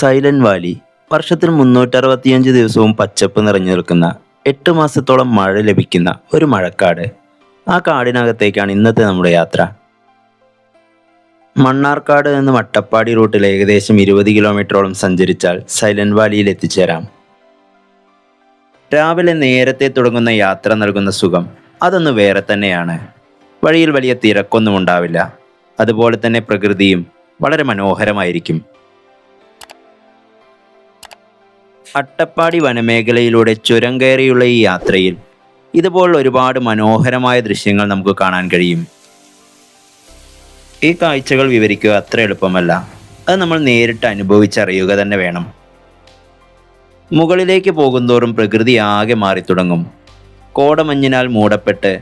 Silent Valley വർഷത്തിൽ 365 ദിവസവും പച്ചപ്പ് നിറഞ്ഞു നിൽക്കുന്ന 8 മാസത്തോളം മഴ ലഭിക്കുന്ന ഒരു മഴക്കാട്. ആ കാടിനകത്തേക്കാണ് ഇന്നത്തെ നമ്മുടെ യാത്ര. മണ്ണാർക്കാട് നിന്ന് അട്ടപ്പാടി റൂട്ടിൽ ഏകദേശം 20 കിലോമീറ്ററോളം സഞ്ചരിച്ചാൽ സൈലന്റ് വാലിയിൽ എത്തിച്ചേരാം. രാവിലെ നേരത്തെ തുടങ്ങുന്ന യാത്ര നൽകുന്ന സുഖം അതൊന്ന് വേറെ തന്നെയാണ്. വഴിയിൽ വലിയ തിരക്കൊന്നും ഉണ്ടാവില്ല. അതുപോലെ തന്നെ പ്രകൃതിയും വളരെ മനോഹരമായിരിക്കും. അട്ടപ്പാടി വനമേഖലയിലൂടെ ചുരം കയറിയുള്ള ഈ യാത്രയിൽ ഇതുപോലുള്ള ഒരുപാട് മനോഹരമായ ദൃശ്യങ്ങൾ നമുക്ക് കാണാൻ കഴിയും. ഈ കാഴ്ചകൾ വിവരിക്കുക അത്ര എളുപ്പമല്ല. അത് നമ്മൾ നേരിട്ട് അനുഭവിച്ചറിയുക തന്നെ വേണം. മുകളിലേക്ക് പോകുന്തോറും പ്രകൃതി ആകെ മാറിത്തുടങ്ങും. കോടമഞ്ഞിനാൽ മൂടപ്പെട്ട്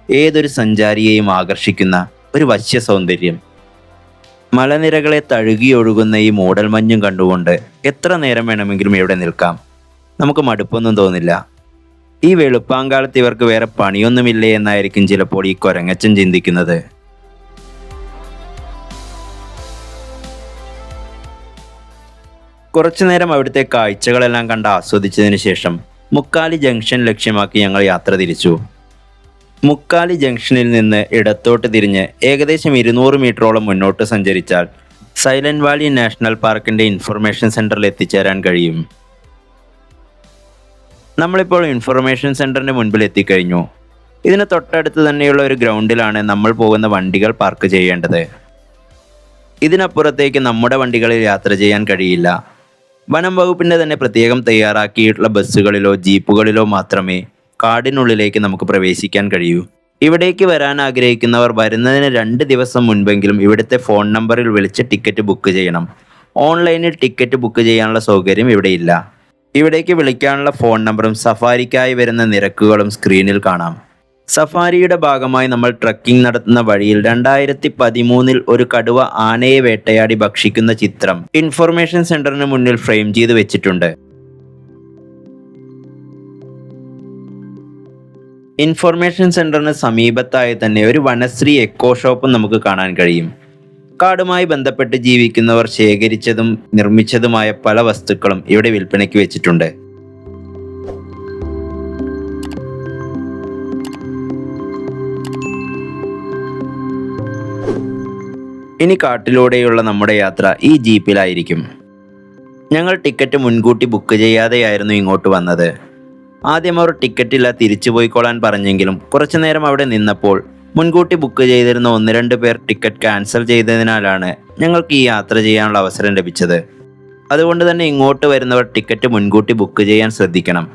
ഏതൊരു സഞ്ചാരിയെയും ആകർഷിക്കുന്ന ഒരു വശ്യ സൗന്ദര്യം. മലനിരകളെ തഴുകിയൊഴുകുന്ന ഈ മൂടൽമഞ്ഞും കണ്ടുകൊണ്ട് എത്ര നേരം വേണമെങ്കിലും ഇവിടെ നിൽക്കാം. നമുക്ക് മടുപ്പൊന്നും തോന്നില്ല. ഈ വെളുപ്പാങ്കാലത്ത് ഇവർക്ക് വേറെ പണിയൊന്നുമില്ലേ എന്നായിരിക്കും ചിലപ്പോൾ ഈ കൊരങ്ങച്ചൻ ചിന്തിക്കുന്നത്. കുറച്ചു നേരം അവിടുത്തെ കാഴ്ചകളെല്ലാം കണ്ട് ആസ്വദിച്ചതിന് ശേഷം മുക്കാലി ജംഗ്ഷൻ ലക്ഷ്യമാക്കി ഞങ്ങൾ യാത്ര തിരിച്ചു. മുക്കാലി ജംഗ്ഷനിൽ നിന്ന് ഇടത്തോട്ട് തിരിഞ്ഞ് ഏകദേശം 200 മീറ്ററോളം മുന്നോട്ട് സഞ്ചരിച്ചാൽ സൈലന്റ് വാലി നാഷണൽ പാർക്കിൻ്റെ ഇൻഫർമേഷൻ സെൻറ്ററിൽ എത്തിച്ചേരാൻ കഴിയും. നമ്മളിപ്പോൾ ഇൻഫർമേഷൻ സെൻറ്ററിൻ്റെ മുൻപിൽ എത്തിക്കഴിഞ്ഞു. ഇതിന് തൊട്ടടുത്ത് തന്നെയുള്ള ഒരു ഗ്രൗണ്ടിലാണ് നമ്മൾ പോകുന്ന വണ്ടികൾ പാർക്ക് ചെയ്യേണ്ടത്. ഇതിനപ്പുറത്തേക്ക് നമ്മുടെ വണ്ടികളിൽ യാത്ര ചെയ്യാൻ കഴിയില്ല. വനം വകുപ്പിൻ്റെ തന്നെ പ്രത്യേകം തയ്യാറാക്കിയിട്ടുള്ള ബസ്സുകളിലോ ജീപ്പുകളിലോ മാത്രമേ കാടിനുള്ളിലേക്ക് നമുക്ക് പ്രവേശിക്കാൻ കഴിയൂ. ഇവിടേക്ക് വരാൻ ആഗ്രഹിക്കുന്നവർ വരുന്നതിന് 2 ദിവസം മുൻപെങ്കിലും ഇവിടുത്തെ ഫോൺ നമ്പറിൽ വിളിച്ച് ടിക്കറ്റ് ബുക്ക് ചെയ്യണം. ഓൺലൈനിൽ ടിക്കറ്റ് ബുക്ക് ചെയ്യാനുള്ള സൗകര്യം ഇവിടെയില്ല. ഇവിടേക്ക് വിളിക്കാനുള്ള ഫോൺ നമ്പറും സഫാരിക്കായി വരുന്ന നിരക്കുകളും സ്ക്രീനിൽ കാണാം. സഫാരിയുടെ ഭാഗമായി നമ്മൾ ട്രക്കിംഗ് നടത്തുന്ന വഴിയിൽ 2013 ഒരു കടുവ ആനയെ വേട്ടയാടി ഭക്ഷിക്കുന്ന ചിത്രം ഇൻഫർമേഷൻ സെന്ററിന് മുന്നിൽ ഫ്രെയിം ചെയ്ത് വെച്ചിട്ടുണ്ട്. ഇൻഫർമേഷൻ സെന്ററിന് സമീപത്തായി തന്നെ ഒരു വനശ്രീ എക്കോ ഷോപ്പും നമുക്ക് കാണാൻ കഴിയും. കാടുമായി ബന്ധപ്പെട്ട് ജീവിക്കുന്നവർ ശേഖരിച്ചതും നിർമ്മിച്ചതുമായ പല വസ്തുക്കളും ഇവിടെ വിൽപ്പനയ്ക്ക് വെച്ചിട്ടുണ്ട്. ഇനി കാട്ടിലൂടെയുള്ള നമ്മുടെ യാത്ര ഈ ജീപ്പിലായിരിക്കും. ഞങ്ങൾ ടിക്കറ്റ് മുൻകൂട്ടി ബുക്ക് ചെയ്യാതെയായിരുന്നു ഇങ്ങോട്ട് വന്നത്. ആദ്യം അവർ ടിക്കറ്റില്ല തിരിച്ചു പോയിക്കോളാൻ പറഞ്ഞെങ്കിലും കുറച്ചു നേരം അവിടെ നിന്നപ്പോൾ മുൻകൂട്ടി ബുക്ക് ചെയ്തിരുന്ന 1-2 പേർ ടിക്കറ്റ് ക്യാൻസൽ ചെയ്തതിനാലാണ് ഞങ്ങൾക്ക് ഈ യാത്ര ചെയ്യാനുള്ള അവസരം ലഭിച്ചത്. അതുകൊണ്ട് തന്നെ ഇങ്ങോട്ട് വരുന്നവർ ടിക്കറ്റ് മുൻകൂട്ടി ബുക്ക് ചെയ്യാൻ ശ്രദ്ധിക്കണം.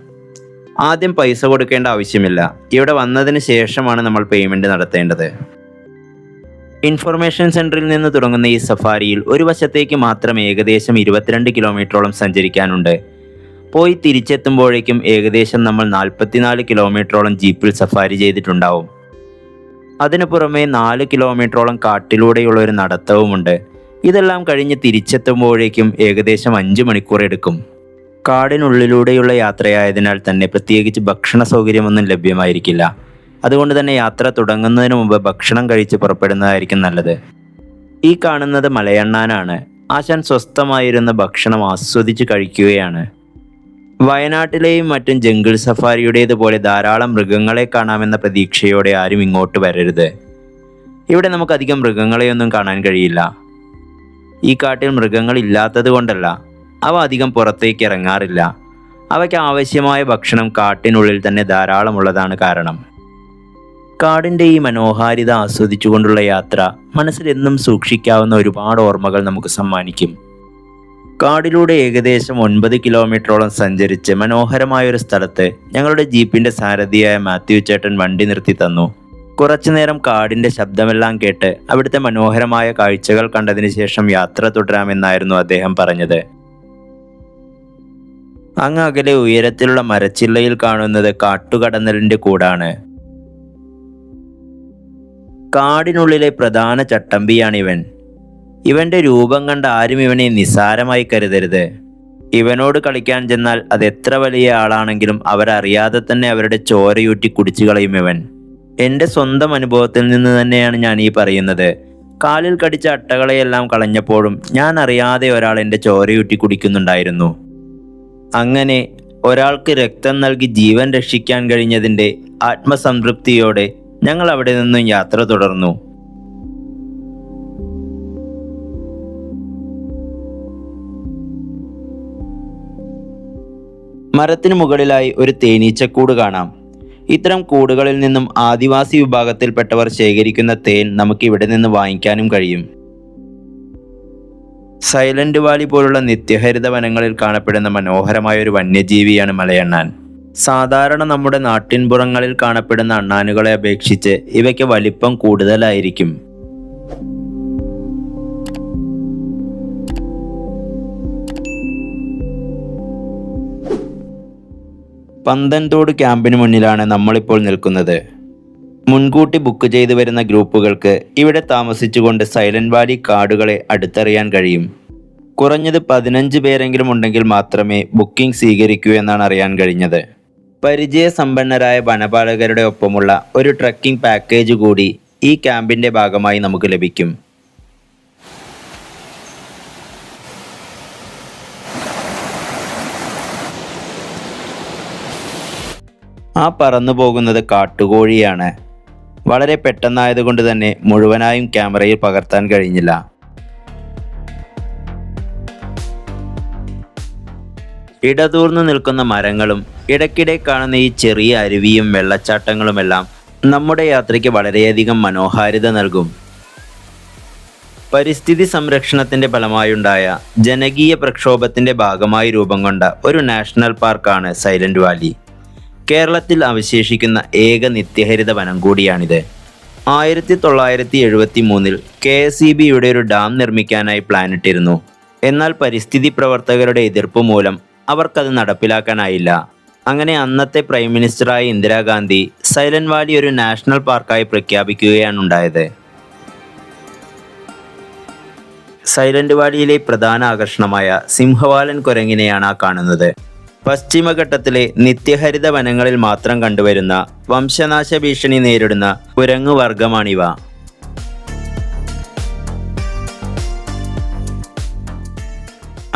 ആദ്യം പൈസ കൊടുക്കേണ്ട ആവശ്യമില്ല. ഇവിടെ വന്നതിന് ശേഷമാണ് നമ്മൾ പേയ്മെൻറ്റ് നടത്തേണ്ടത്. ഇൻഫർമേഷൻ സെൻറ്ററിൽ നിന്ന് തുടങ്ങുന്ന ഈ സഫാരിയിൽ ഒരു വശത്തേക്ക് മാത്രം ഏകദേശം 22 കിലോമീറ്ററോളം സഞ്ചരിക്കാനുണ്ട്. പോയി തിരിച്ചെത്തുമ്പോഴേക്കും ഏകദേശം നമ്മൾ 44 കിലോമീറ്ററോളം ജീപ്പിൽ സഫാരി ചെയ്തിട്ടുണ്ടാവും. അതിനു പുറമെ 4 കിലോമീറ്ററോളം കാട്ടിലൂടെയുള്ള ഒരു നടത്തവുമുണ്ട്. ഇതെല്ലാം കഴിഞ്ഞ് തിരിച്ചെത്തുമ്പോഴേക്കും ഏകദേശം 5 മണിക്കൂർ എടുക്കും. കാടിനുള്ളിലൂടെയുള്ള യാത്രയായതിനാൽ തന്നെ പ്രത്യേകിച്ച് ഭക്ഷണ സൗകര്യമൊന്നും ലഭ്യമായിരിക്കില്ല. അതുകൊണ്ട് തന്നെ യാത്ര തുടങ്ങുന്നതിന് മുമ്പ് ഭക്ഷണം കഴിച്ച് പുറപ്പെടുന്നതായിരിക്കും നല്ലത്. ഈ കാണുന്നത് മലയണ്ണാനാണ്. ആശാൻ സ്വസ്ഥമായിരുന്ന ഭക്ഷണം ആസ്വദിച്ച് കഴിക്കുകയാണ്. വയനാട്ടിലെയും മറ്റും ജംഗിൾ സഫാരിയുടേതുപോലെ ധാരാളം മൃഗങ്ങളെ കാണാമെന്ന പ്രതീക്ഷയോടെ ആരും ഇങ്ങോട്ട് വരരുത്. ഇവിടെ നമുക്കധികം മൃഗങ്ങളെയൊന്നും കാണാൻ കഴിയില്ല. ഈ കാട്ടിൽ മൃഗങ്ങൾ ഇല്ലാത്തത് കൊണ്ടല്ല, അവ അധികം പുറത്തേക്ക് ഇറങ്ങാറില്ല. അവയ്ക്ക് ആവശ്യമായ ഭക്ഷണം കാട്ടിനുള്ളിൽ തന്നെ ധാരാളമുള്ളതാണ് കാരണം. കാടിൻ്റെ ഈ മനോഹാരിത ആസ്വദിച്ചുകൊണ്ടുള്ള യാത്ര മനസ്സിൽ എന്നും സൂക്ഷിക്കാവുന്ന ഒരുപാട് ഓർമ്മകൾ നമുക്ക് സമ്മാനിക്കും. കാടിലൂടെ ഏകദേശം 9 കിലോമീറ്ററോളം സഞ്ചരിച്ച് മനോഹരമായൊരു സ്ഥലത്ത് ഞങ്ങളുടെ ജീപ്പിൻ്റെ സാരഥിയായ മാത്യു ചേട്ടൻ വണ്ടി നിർത്തി തന്നു. കുറച്ചു നേരം കാടിൻ്റെ ശബ്ദമെല്ലാം കേട്ട് അവിടുത്തെ മനോഹരമായ കാഴ്ചകൾ കണ്ടതിന് ശേഷം യാത്ര തുടരാമെന്നായിരുന്നു അദ്ദേഹം പറഞ്ഞത്. അങ്ങ് അകലെ ഉയരത്തിലുള്ള മരച്ചില്ലയിൽ കാണുന്നത് കാട്ടുകടന്നലിൻ്റെ കൂടാണ്. കാടിനുള്ളിലെ പ്രധാന ചട്ടമ്പിയാണിവൻ. ഇവന്റെ രൂപം കണ്ട് ആരും ഇവനെ നിസ്സാരമായി കരുതരുത്. ഇവനോട് കളിക്കാൻ ചെന്നാൽ അത് എത്ര വലിയ ആളാണെങ്കിലും അവരറിയാതെ തന്നെ അവരുടെ ചോരയൂറ്റി കുടിച്ചു കളയും ഇവൻ. എൻ്റെ സ്വന്തം അനുഭവത്തിൽ നിന്ന് തന്നെയാണ് ഞാൻ ഈ പറയുന്നത്. കാലിൽ കടിച്ച അട്ടകളെയെല്ലാം കളഞ്ഞപ്പോഴും ഞാൻ അറിയാതെ ഒരാൾ എൻ്റെ ചോരയൂറ്റി കുടിക്കുന്നുണ്ടായിരുന്നു. അങ്ങനെ ഒരാൾക്ക് രക്തം നൽകി ജീവൻ രക്ഷിക്കാൻ കഴിഞ്ഞതിൻ്റെ ആത്മസംതൃപ്തിയോടെ ഞങ്ങൾ അവിടെ നിന്നും യാത്ര തുടർന്നു. മരത്തിനു മുകളിലായി ഒരു തേനീച്ചക്കൂട് കാണാം. ഇത്തരം കൂടുകളിൽ നിന്നും ആദിവാസി വിഭാഗത്തിൽപ്പെട്ടവർ ശേഖരിക്കുന്ന തേൻ നമുക്ക് ഇവിടെ നിന്ന് വാങ്ങിക്കാനും കഴിയും. സൈലന്റ് വാലി പോലുള്ള നിത്യഹരിത വനങ്ങളിൽ കാണപ്പെടുന്ന മനോഹരമായ ഒരു വന്യജീവിയാണ് മലയണ്ണാൻ. സാധാരണ നമ്മുടെ നാട്ടിൻപുറങ്ങളിൽ കാണപ്പെടുന്ന അണ്ണാനുകളെ അപേക്ഷിച്ച് ഇവയ്ക്ക് വലിപ്പം കൂടുതലായിരിക്കും. പന്തൻതോട് ക്യാമ്പിന് മുന്നിലാണ് നമ്മളിപ്പോൾ നിൽക്കുന്നത്. മുൻകൂട്ടി ബുക്ക് ചെയ്തു വരുന്ന ഗ്രൂപ്പുകൾക്ക് ഇവിടെ താമസിച്ചുകൊണ്ട് സൈലന്റ് വാലി കാടുകളെ അടുത്തറിയാൻ കഴിയും. കുറഞ്ഞത് 15 പേരെങ്കിലും ഉണ്ടെങ്കിൽ മാത്രമേ ബുക്കിംഗ് സ്വീകരിക്കൂ എന്നാണ് അറിയാൻ കഴിഞ്ഞത്. പരിചയസമ്പന്നരായ വനപാലകരുടെ ഒപ്പമുള്ള ഒരു ട്രക്കിംഗ് പാക്കേജ് കൂടി ഈ ക്യാമ്പിൻ്റെ ഭാഗമായി നമുക്ക് ലഭിക്കും. ആ പറന്നു പോകുന്നത് കാട്ടുകോഴിയാണ്. വളരെ പെട്ടെന്നായതുകൊണ്ട് തന്നെ മുഴുവനായും ക്യാമറയിൽ പകർത്താൻ കഴിഞ്ഞില്ല. ഇടതൂർന്നു നിൽക്കുന്ന മരങ്ങളും ഇടയ്ക്കിടെ കാണുന്ന ഈ ചെറിയ അരുവിയും വെള്ളച്ചാട്ടങ്ങളുമെല്ലാം നമ്മുടെ യാത്രയ്ക്ക് വളരെയധികം മനോഹാരിത നൽകും. പരിസ്ഥിതി സംരക്ഷണത്തിൻ്റെ ഫലമായുണ്ടായ ജനകീയ പ്രക്ഷോഭത്തിൻ്റെ ഭാഗമായി രൂപം കൊണ്ട ഒരു നാഷണൽ പാർക്കാണ് സൈലന്റ് വാലി. കേരളത്തിൽ അവശേഷിക്കുന്ന ഏക നിത്യഹരിത വനം കൂടിയാണിത്. 1973 KSEBയുടെ ഒരു ഡാം നിർമ്മിക്കാനായി പ്ലാനിട്ടിരുന്നു. എന്നാൽ പരിസ്ഥിതി പ്രവർത്തകരുടെ എതിർപ്പ് മൂലം അവർക്കത് നടപ്പിലാക്കാനായില്ല. അങ്ങനെ അന്നത്തെ പ്രൈം മിനിസ്റ്ററായ ഇന്ദിരാഗാന്ധി സൈലന്റ് വാലി ഒരു നാഷണൽ പാർക്കായി പ്രഖ്യാപിക്കുകയാണ് ഉണ്ടായത്. സൈലന്റ് വാലിയിലെ പ്രധാന ആകർഷണമായ സിംഹവാലൻ കുരങ്ങിനെയാണ് ആ കാണുന്നത്. പശ്ചിമഘട്ടത്തിലെ നിത്യഹരിത വനങ്ങളിൽ മാത്രം കണ്ടുവരുന്ന വംശനാശ ഭീഷണി നേരിടുന്ന കുരങ്ങു വർഗമാണിവ.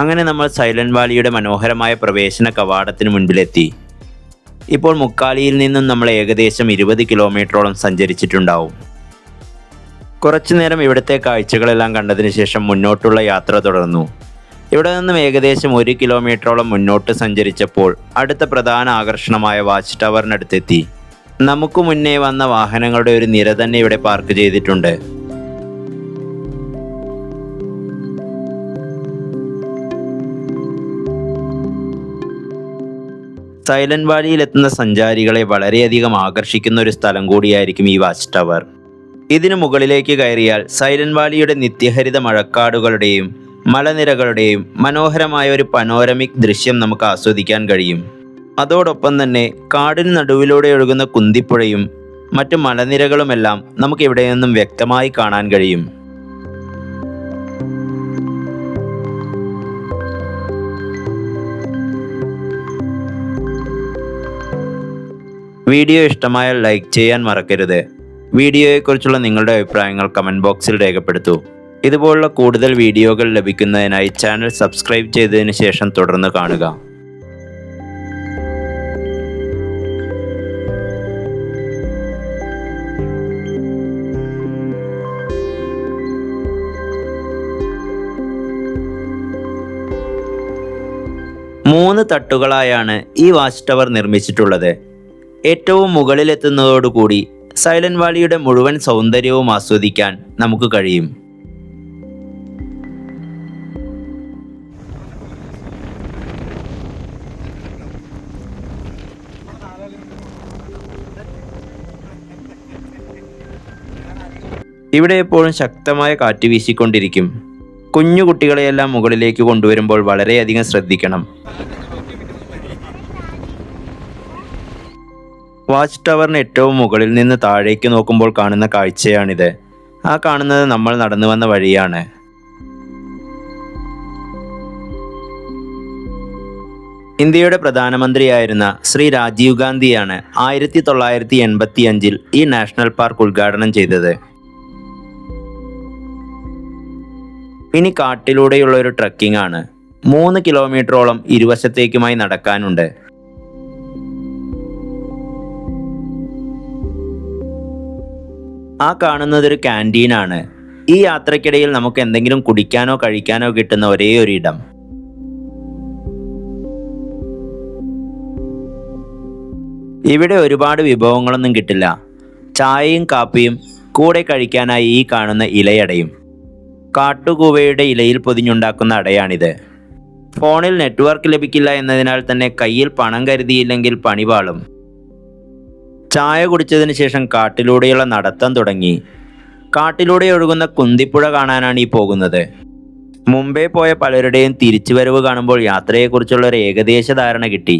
അങ്ങനെ നമ്മൾ സൈലന്റ് വാലിയുടെ മനോഹരമായ പ്രവേശന കവാടത്തിന് മുൻപിലെത്തി. ഇപ്പോൾ മുക്കാലിയിൽ നിന്നും നമ്മൾ ഏകദേശം 20 കിലോമീറ്ററോളം സഞ്ചരിച്ചിട്ടുണ്ടാവും. കുറച്ചു നേരം ഇവിടുത്തെ കാഴ്ചകളെല്ലാം കണ്ടതിന് ശേഷം മുന്നോട്ടുള്ള യാത്ര തുടർന്നു. ഇവിടെ നിന്നും ഏകദേശം 1 കിലോമീറ്ററോളം മുന്നോട്ട് സഞ്ചരിച്ചപ്പോൾ അടുത്ത പ്രധാന ആകർഷണമായ വാച്ച് ടവറിനടുത്തെത്തി. നമുക്ക് മുന്നേ വന്ന വാഹനങ്ങളുടെ ഒരു നിര തന്നെ ഇവിടെ പാർക്ക് ചെയ്തിട്ടുണ്ട്. സൈലന്റ് വാലിയിൽ എത്തുന്ന സഞ്ചാരികളെ വളരെയധികം ആകർഷിക്കുന്ന ഒരു സ്ഥലം കൂടിയായിരിക്കും ഈ വാച്ച് ടവർ. ഇതിനു മുകളിലേക്ക് കയറിയാൽ സൈലന്റ് വാലിയുടെ നിത്യഹരിത മഴക്കാടുകളുടെയും മലനിരകളുടെയും മനോഹരമായ ഒരു പനോരമിക് ദൃശ്യം നമുക്ക് ആസ്വദിക്കാൻ കഴിയും. അതോടൊപ്പം തന്നെ കാടിന് നടുവിലൂടെ ഒഴുകുന്ന കുന്തിപ്പുഴയും മറ്റു മലനിരകളുമെല്ലാം നമുക്ക് ഇവിടെ നിന്നും വ്യക്തമായി കാണാൻ കഴിയും. വീഡിയോ ഇഷ്ടമായാൽ ലൈക്ക് ചെയ്യാൻ മറക്കരുത്. വീഡിയോയെക്കുറിച്ചുള്ള നിങ്ങളുടെ അഭിപ്രായങ്ങൾ കമൻറ്റ് ബോക്സിൽ രേഖപ്പെടുത്തൂ. ഇതുപോലുള്ള കൂടുതൽ വീഡിയോകൾ ലഭിക്കുന്നതിനായി ചാനൽ സബ്സ്ക്രൈബ് ചെയ്തതിന് ശേഷം തുടർന്ന് കാണുക. മൂന്ന് തട്ടുകളായാണ് ഈ വാച്ച് ടവർ നിർമ്മിച്ചിട്ടുള്ളത്. ഏറ്റവും മുകളിലെത്തുന്നതോടുകൂടി സൈലന്റ് വാലിയുടെ മുഴുവൻ സൗന്ദര്യവും ആസ്വദിക്കാൻ നമുക്ക് കഴിയും. ഇവിടെ എപ്പോഴും ശക്തമായ കാറ്റ് വീശിക്കൊണ്ടിരിക്കും. കുഞ്ഞു കുട്ടികളെയെല്ലാം മുകളിലേക്ക് കൊണ്ടുവരുമ്പോൾ വളരെയധികം ശ്രദ്ധിക്കണം. വാച്ച് ടവറിന് ഏറ്റവും മുകളിൽ നിന്ന് താഴേക്ക് നോക്കുമ്പോൾ കാണുന്ന കാഴ്ചയാണിത്. ആ കാണുന്നത് നമ്മൾ നടന്നു വന്ന വഴിയാണ്. ഇന്ത്യയുടെ പ്രധാനമന്ത്രിയായിരുന്ന ശ്രീ രാജീവ് ഗാന്ധിയാണ് 1985 ഈ നാഷണൽ പാർക്ക് ഉദ്ഘാടനം ചെയ്തത്. ഇനി കാട്ടിലൂടെയുള്ള ഒരു ട്രക്കിംഗ് ആണ്. 3 കിലോമീറ്ററോളം ഇരുവശത്തേക്കുമായി നടക്കാനുണ്ട്. ആ കാണുന്നതൊരു ക്യാൻറ്റീനാണ്. ഈ യാത്രക്കിടയിൽ നമുക്ക് എന്തെങ്കിലും കുടിക്കാനോ കഴിക്കാനോ കിട്ടുന്ന ഒരേ ഒരു ഇടം. ഇവിടെ ഒരുപാട് വിഭവങ്ങളൊന്നും കിട്ടില്ല. ചായയും കാപ്പിയും, കൂടെ കഴിക്കാനായി ഈ കാണുന്ന ഇലയടയും. കാട്ടുകൂവയുടെ ഇലയിൽ പൊതിഞ്ഞുണ്ടാക്കുന്ന അടയാണിത്. ഫോണിൽ നെറ്റ്വർക്ക് ലഭിക്കില്ല എന്നതിനാൽ തന്നെ കയ്യിൽ പണം കരുതിയില്ലെങ്കിൽ പണിപാളും. ചായ കുടിച്ചതിന് ശേഷം കാട്ടിലൂടെയുള്ള നടത്തം തുടങ്ങി. കാട്ടിലൂടെ ഒഴുകുന്ന കുന്തിപ്പുഴ കാണാനാണ് ഈ പോകുന്നത്. മുമ്പേ പോയ പലരുടെയും തിരിച്ചുവരവ് കാണുമ്പോൾ യാത്രയെക്കുറിച്ചുള്ള ഒരു ഏകദേശ ധാരണ കിട്ടി.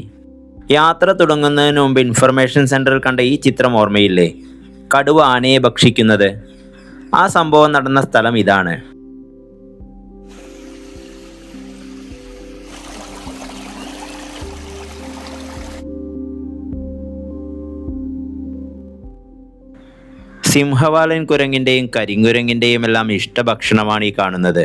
യാത്ര തുടങ്ങുന്നതിന് മുമ്പ് ഇൻഫർമേഷൻ സെന്ററിൽ കണ്ട ഈ ചിത്രം ഓർമ്മയില്ലേ? കടുവ ആനയെ ഭക്ഷിക്കുന്നത്. ആ സംഭവം നടന്ന സ്ഥലം ഇതാണ്. സിംഹവാലൻ കുരങ്ങിൻ്റെയും കരിങ്കുരങ്ങിൻ്റെയും എല്ലാം ഇഷ്ടഭക്ഷണമാണ് ഈ കാണുന്നത്.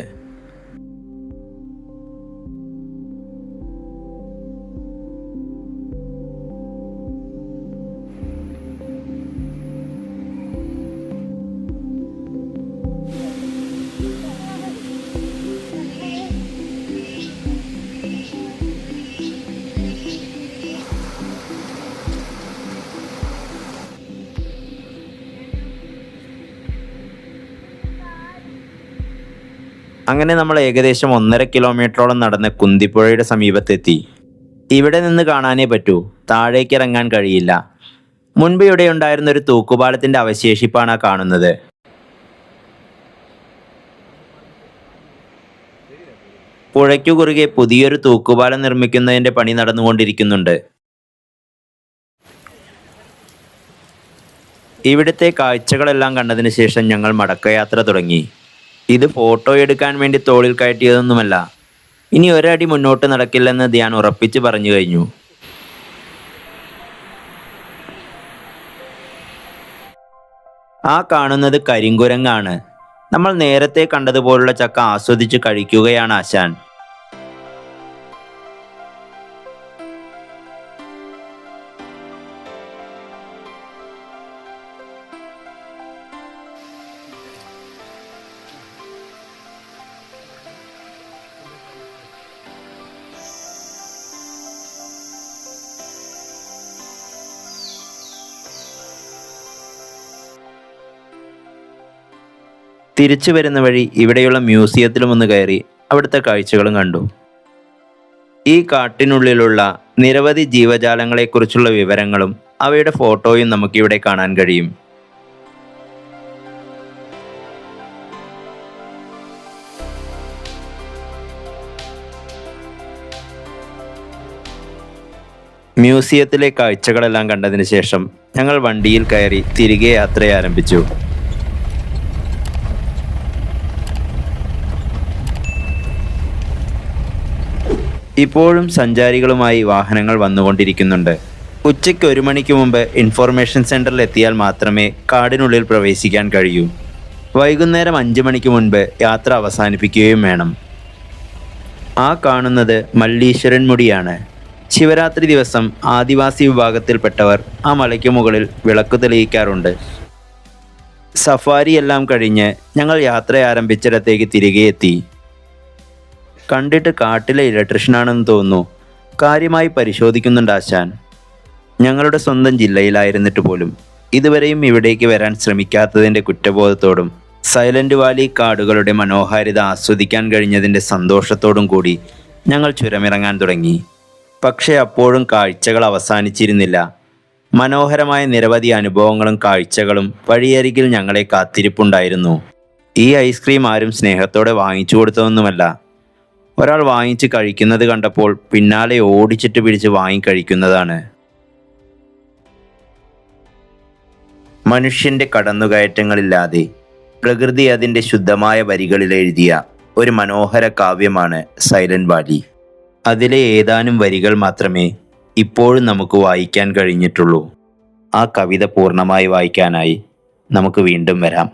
അങ്ങനെ നമ്മൾ ഏകദേശം 1.5 കിലോമീറ്ററോളം നടന്ന് കുന്തിപ്പുഴയുടെ സമീപത്തെത്തി. ഇവിടെ നിന്ന് കാണാനേ പറ്റൂ, താഴേക്ക് ഇറങ്ങാൻ കഴിയില്ല. മുൻപ് ഇവിടെ ഉണ്ടായിരുന്ന ഒരു തൂക്കുപാലത്തിന്റെ അവശേഷിപ്പാണ് ആ കാണുന്നത്. പുഴയ്ക്കു കുറുകെ പുതിയൊരു തൂക്കുപാലം നിർമ്മിക്കുന്നതിന്റെ പണി നടന്നുകൊണ്ടിരിക്കുന്നുണ്ട്. ഇവിടുത്തെ കാഴ്ചകളെല്ലാം കണ്ടതിന് ശേഷം ഞങ്ങൾ മടക്കയാത്ര തുടങ്ങി. ഇത് ഫോട്ടോ എടുക്കാൻ വേണ്ടി തോളിൽ കയറ്റിയതൊന്നുമല്ല. ഇനി ഒരടി മുന്നോട്ട് നടക്കില്ലെന്ന് ധ്യാൻ ഉറപ്പിച്ച് പറഞ്ഞു കഴിഞ്ഞു. ആ കാണുന്നത് കരിങ്കുരങ്ങാണ്. നമ്മൾ നേരത്തെ കണ്ടതുപോലുള്ള ചക്ക ആസ്വദിച്ച് കഴിക്കുകയാണ് ആശാൻ. തിരിച്ചു വരുന്ന വഴി ഇവിടെയുള്ള മ്യൂസിയത്തിലും ഒന്ന് കയറി അവിടുത്തെ കാഴ്ചകളും കണ്ടു. ഈ കാട്ടിനുള്ളിലുള്ള നിരവധി ജീവജാലങ്ങളെക്കുറിച്ചുള്ള വിവരങ്ങളും അവയുടെ ഫോട്ടോയും നമുക്കിവിടെ കാണാൻ കഴിയും. മ്യൂസിയത്തിലെ കാഴ്ചകളെല്ലാം കണ്ടതിന് ശേഷം ഞങ്ങൾ വണ്ടിയിൽ കയറി തിരികെ യാത്ര ആരംഭിച്ചു. ഇപ്പോഴും സഞ്ചാരികളുമായി വാഹനങ്ങൾ വന്നുകൊണ്ടിരിക്കുന്നുണ്ട്. ഉച്ചയ്ക്ക് 1 മണിക്ക് മുമ്പ് ഇൻഫോർമേഷൻ സെന്ററിൽ എത്തിയാൽ മാത്രമേ കാടിനുള്ളിൽ പ്രവേശിക്കാൻ കഴിയൂ. വൈകുന്നേരം 5 മണിക്ക് മുൻപ് യാത്ര അവസാനിപ്പിക്കുകയും വേണം. ആ കാണുന്നത് മല്ലീശ്വരൻ മുടിയാണ്. ശിവരാത്രി ദിവസം ആദിവാസി വിഭാഗത്തിൽപ്പെട്ടവർ ആ മലയ്ക്ക് മുകളിൽ വിളക്ക് തെളിയിക്കാറുണ്ട്. സഫാരി എല്ലാം കഴിഞ്ഞ് ഞങ്ങൾ യാത്ര ആരംഭിച്ചിടത്തേക്ക് തിരികെ എത്തി. കണ്ടിട്ട് കാട്ടിലെ ഇലക്ട്രീഷ്യനാണെന്ന് തോന്നുന്നു. കാര്യമായി പരിശോധിക്കുന്നുണ്ട് ആശാൻ. ഞങ്ങളുടെ സ്വന്തം ജില്ലയിലായിരുന്നിട്ട് പോലും ഇതുവരെയും ഇവിടേക്ക് വരാൻ ശ്രമിക്കാത്തതിൻ്റെ കുറ്റബോധത്തോടും സൈലന്റ് വാലി കാടുകളുടെ മനോഹാരിത ആസ്വദിക്കാൻ കഴിഞ്ഞതിൻ്റെ സന്തോഷത്തോടും കൂടി ഞങ്ങൾ ചുരമിറങ്ങാൻ തുടങ്ങി. പക്ഷേ അപ്പോഴും കാഴ്ചകൾ അവസാനിച്ചിരുന്നില്ല. മനോഹരമായ നിരവധി അനുഭവങ്ങളും കാഴ്ചകളും വഴിയരികിൽ ഞങ്ങളെ കാത്തിരിപ്പുണ്ടായിരുന്നു. ഈ ഐസ്ക്രീം ആരും സ്നേഹത്തോടെ വാങ്ങിച്ചു കൊടുത്തതൊന്നുമല്ല. ഒരാൾ വാങ്ങിച്ച് കഴിക്കുന്നത് കണ്ടപ്പോൾ പിന്നാലെ ഓടിച്ചിട്ട് പിടിച്ച് വാങ്ങിക്കഴിക്കുന്നതാണ്. മനുഷ്യൻ്റെ കടന്നുകയറ്റങ്ങളില്ലാതെ പ്രകൃതി അതിൻ്റെ ശുദ്ധമായ വരികളിൽ എഴുതിയ ഒരു മനോഹര കാവ്യമാണ് സൈലന്റ് വാലി. അതിലെ ഏതാനും വരികൾ മാത്രമേ ഇപ്പോഴും നമുക്ക് വായിക്കാൻ കഴിഞ്ഞിട്ടുള്ളൂ. ആ കവിത പൂർണ്ണമായി വായിക്കാനായി നമുക്ക് വീണ്ടും വരാം.